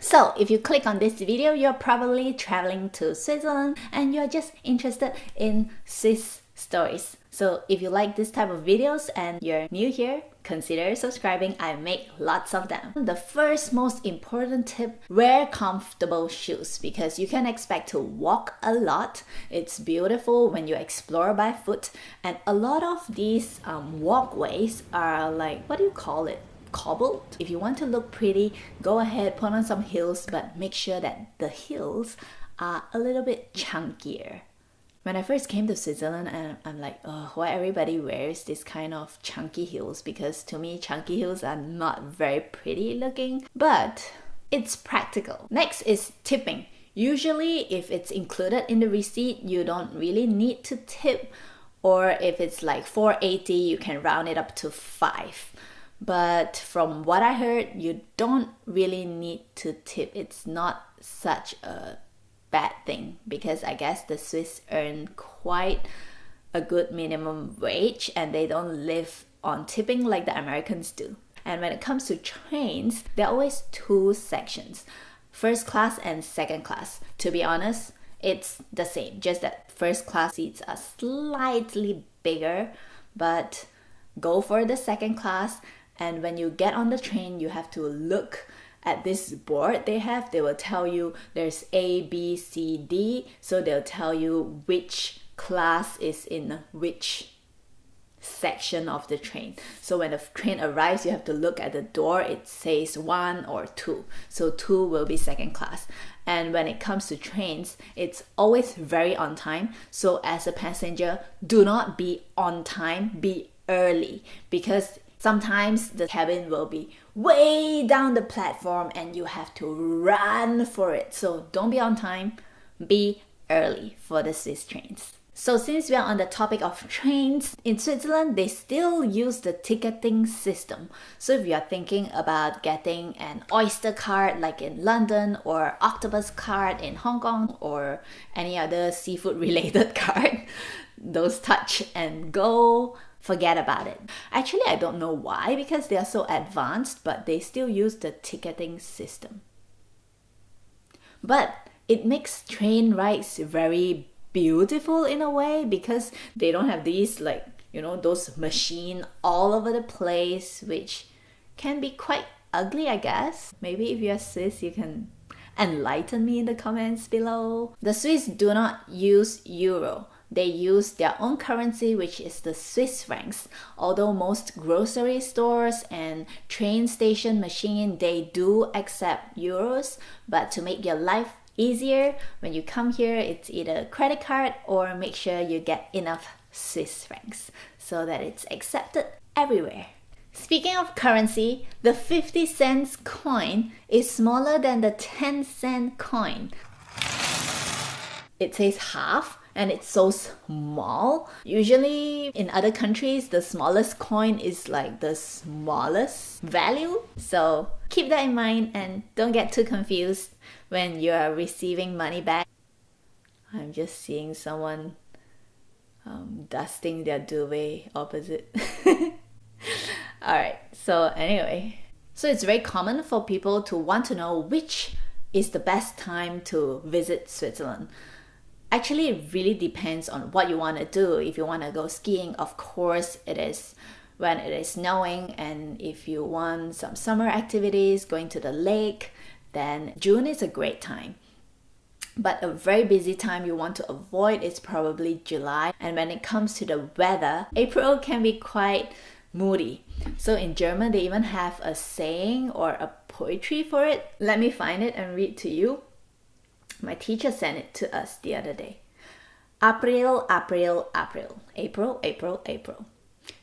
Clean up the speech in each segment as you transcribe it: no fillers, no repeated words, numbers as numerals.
So if you click on this video, you're probably traveling to Switzerland and you're just interested in Swiss stories. So if you like this type of videos and you're new here, consider subscribing. I make lots of them. The first most important tip, wear comfortable shoes because you can expect to walk a lot. It's beautiful when you explore by foot, and a lot of these walkways are like, what do you call it? Cobbled. If you want to look pretty, go ahead, put on some heels, but make sure that the heels are a little bit chunkier. When I first came to Switzerland, I'm like, oh, why everybody wears this kind of chunky heels? Because to me, chunky heels are not very pretty looking, but it's practical. Next is tipping. Usually, if it's included in the receipt, you don't really need to tip, or if it's like 4.80, you can round it up to 5. But from what I heard, you don't really need to tip. It's not such a bad thing because I guess the Swiss earn quite a good minimum wage and they don't live on tipping like the Americans do. And when it comes to trains, there are always 2 sections, first class and second class. To be honest, it's the same, just that first class seats are slightly bigger, but go for the second class. And when you get on the train, you have to look at this board they will tell you there's A, B, C, D. So they'll tell you which class is in which section of the train. So when the train arrives, you have to look at the door. It says 1 or 2. So 2 will be second class. And when it comes to trains, it's always very on time. So as a passenger, do not be on time, be early, because sometimes the cabin will be way down the platform and you have to run for it. So don't be on time, be early for the Swiss trains. So since we are on the topic of trains, in Switzerland, they still use the ticketing system. So if you are thinking about getting an Oyster card like in London, or Octopus card in Hong Kong, or any other seafood related card, those touch and go, forget about it. Actually, I don't know why, because they are so advanced, but they still use the ticketing system. But it makes train rides very beautiful in a way, because they don't have these those machine all over the place, which can be quite ugly, I guess. Maybe if you're Swiss, you can enlighten me in the comments below. The Swiss do not use euro. They use their own currency, which is the Swiss francs. Although most grocery stores and train station machine, they do accept euros. But to make your life easier, when you come here, it's either credit card or make sure you get enough Swiss francs so that it's accepted everywhere. Speaking of currency, the 50 cents coin is smaller than the 10-cent coin. It says half, and it's so small. Usually in other countries, the smallest coin is like the smallest value. So keep that in mind and don't get too confused when you are receiving money back. I'm just seeing someone dusting their duvet opposite. Alright, so anyway. So it's very common for people to want to know which is the best time to visit Switzerland. Actually, it really depends on what you want to do. If you want to go skiing, of course, it is when it is snowing. And if you want some summer activities, going to the lake, then June is a great time. But a very busy time you want to avoid is probably July. And when it comes to the weather, April can be quite moody. So in German, they even have a saying or a poetry for it. Let me find it and read to you. My teacher sent it to us the other day. April, April, April. April, April, April.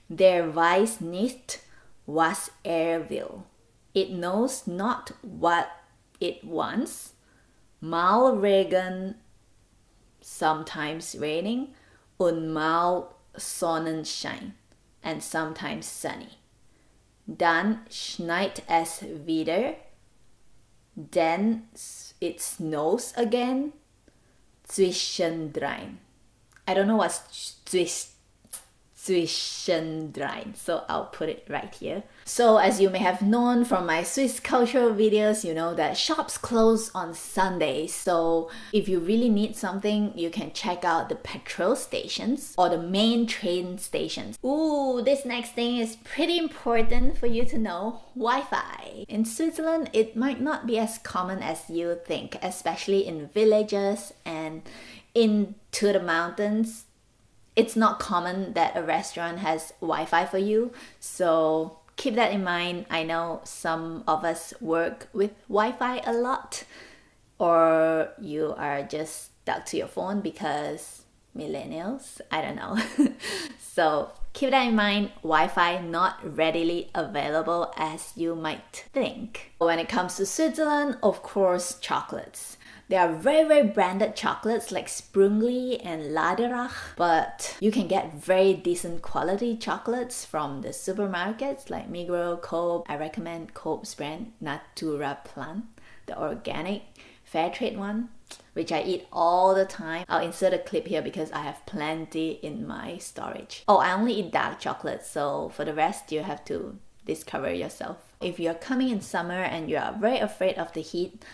Der weiß nicht, was will. It knows not what it wants. Mal Regen, sometimes raining. Und mal Sonnenschein, and sometimes sunny. Dann schneit es wieder. Then it snows again. Zwischendrin. I don't know what's Zwischendrein. So I'll put it right here. So as you may have known from my Swiss cultural videos, you know that shops close on Sundays. So if you really need something, you can check out the petrol stations or the main train stations. Ooh, this next thing is pretty important for you to know. Wi-Fi. In Switzerland, it might not be as common as you think, especially in villages and into the mountains. It's not common that a restaurant has Wi-Fi for you. So keep that in mind. I know some of us work with Wi-Fi a lot, or you are just stuck to your phone because millennials, I don't know. So keep that in mind. Wi-Fi not readily available as you might think. When it comes to Switzerland, of course, chocolates. There are very branded chocolates like Sprungli and Laderach, but you can get very decent quality chocolates from the supermarkets like Migros, Coop. I recommend Coop's brand Natura Plant, the organic fair trade one, which I eat all the time. I'll insert a clip here because I have plenty in my storage. Oh, I only eat dark chocolate, so for the rest you have to discover yourself. If you're coming in summer and you are very afraid of the heat,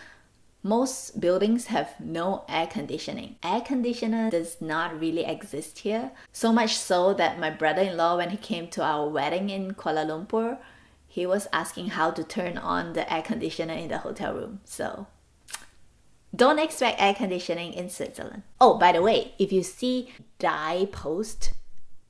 most buildings have no air conditioning. Air conditioner does not really exist here. So much so that my brother-in-law, when he came to our wedding in Kuala Lumpur, he was asking how to turn on the air conditioner in the hotel room. So don't expect air conditioning in Switzerland. Oh, by the way, if you see die post,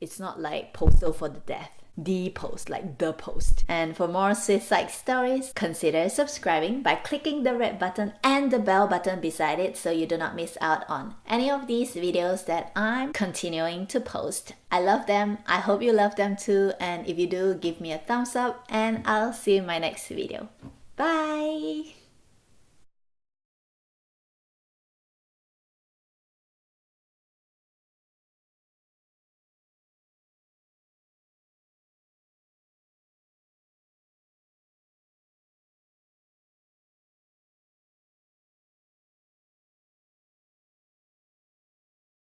it's not like postal for the death. The post, like the post. And for more Swiss-like stories, consider subscribing by clicking the red button and the bell button beside it so you do not miss out on any of these videos that I'm continuing to post. I love them. I hope you love them too. And if you do, give me a thumbs up and I'll see you in my next video. Bye!